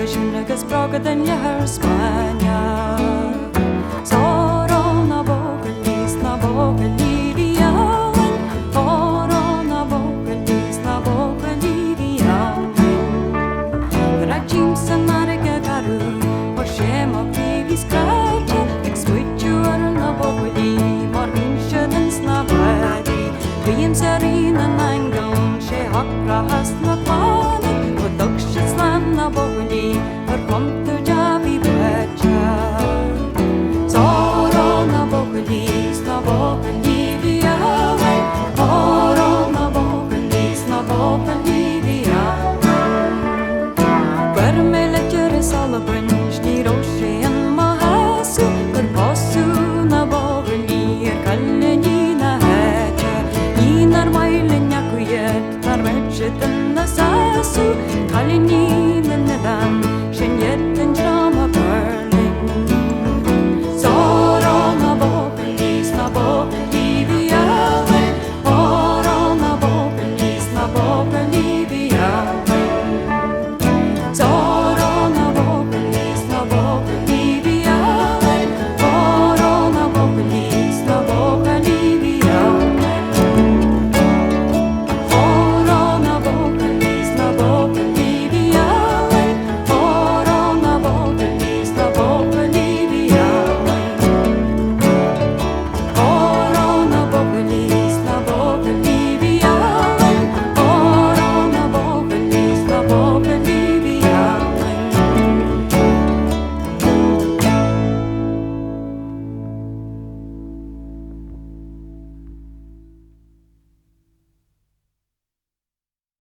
Žinagas proga den lehar Spania Soro na bogalis vialan Oro na bogali vialan Rajim sanarega garu Poshema pivis kraja Expuitu na bogali Marvin shadans na badi Vim sarina nangon She hakra hasna pani Produkshas na bogali Verkomtu javi bacha Soro na bogali vialan Oro na bogali vialan Vermele cere salabrin